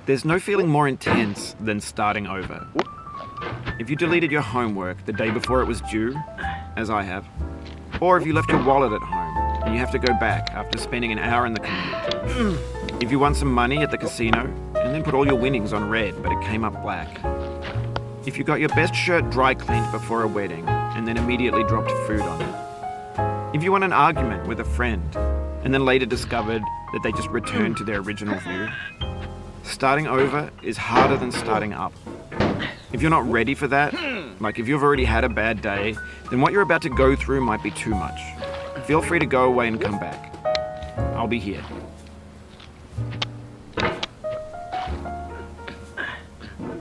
There's no feeling more intense than starting over. If you deleted your homework the day before it was due, as I have, or if you left your wallet at home and you have to go back after spending an hour in the commute. If you won some money at the casino and then put all your winnings on red but it came up black. If you got your best shirt dry cleaned before a wedding and then immediately dropped food on it. If you won an argument with a friend and then later discovered that they just returned to their original view. Starting over is harder than starting up. If you're not ready for that, like if you've already had a bad day, then what you're about to go through might be too much. Feel free to go away and come back. I'll be here.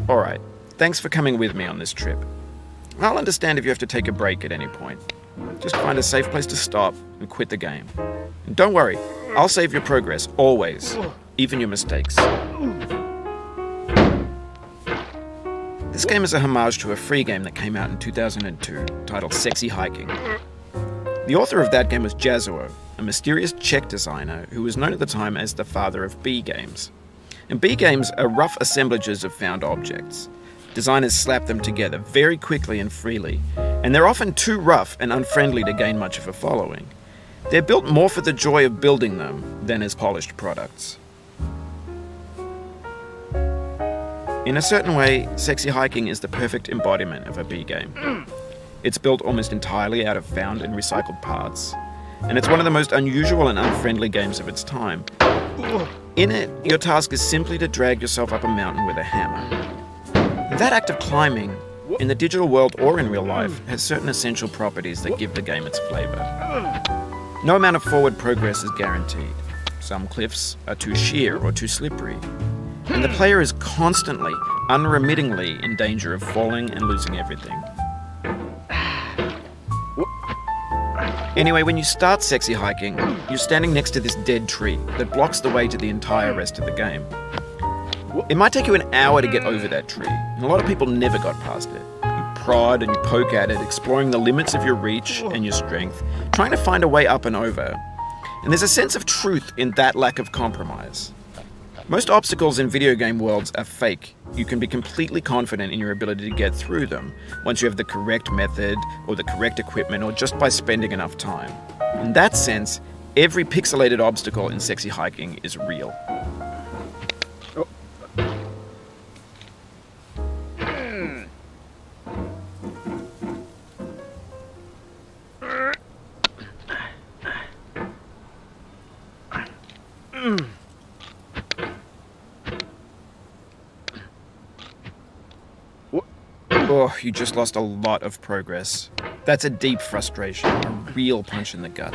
Alright, thanks for coming with me on this trip. I'll understand if you have to take a break at any point. Just find a safe place to stop and quit the game. And don't worry, I'll save your progress, always, even your mistakes. This game is a homage to a free game that came out in 2002, titled Sexy Hiking. The author of that game was Jazuo, a mysterious Czech designer who was known at the time as the father of B games. And B games are rough assemblages of found objects. Designers slap them together very quickly and freely, and they're often too rough and unfriendly to gain much of a following. They're built more for the joy of building them than as polished products. In a certain way, Sexy Hiking is the perfect embodiment of a B game. It's built almost entirely out of found and recycled parts, and it's one of the most unusual and unfriendly games of its time. In it, your task is simply to drag yourself up a mountain with a hammer. That act of climbing, in the digital world or in real life, has certain essential properties that give the game its flavor. No amount of forward progress is guaranteed. Some cliffs are too sheer or too slippery. And the player is constantly, unremittingly in danger of falling and losing everything. Anyway, when you start Sexy Hiking, you're standing next to this dead tree that blocks the way to the entire rest of the game. It might take you an hour to get over that tree, and a lot of people never got past it. You prod and you poke at it, exploring the limits of your reach and your strength, trying to find a way up and over. And there's a sense of truth in that lack of compromise. Most obstacles in video game worlds are fake. You can be completely confident in your ability to get through them once you have the correct method or the correct equipment or just by spending enough time. In that sense, every pixelated obstacle in Sexy Hiking is real. Oh, you just lost a lot of progress. That's a deep frustration, a real punch in the gut.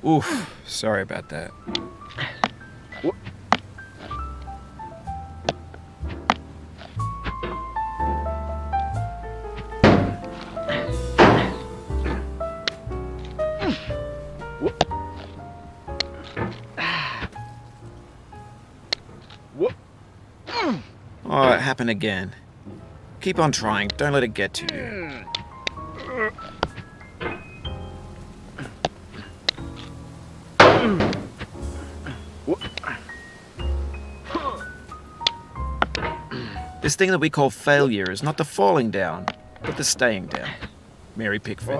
Oof, sorry about that. Oh, it happened again. Keep on trying, don't let it get to you. This thing that we call failure is not the falling down, but the staying down. Mary Pickford.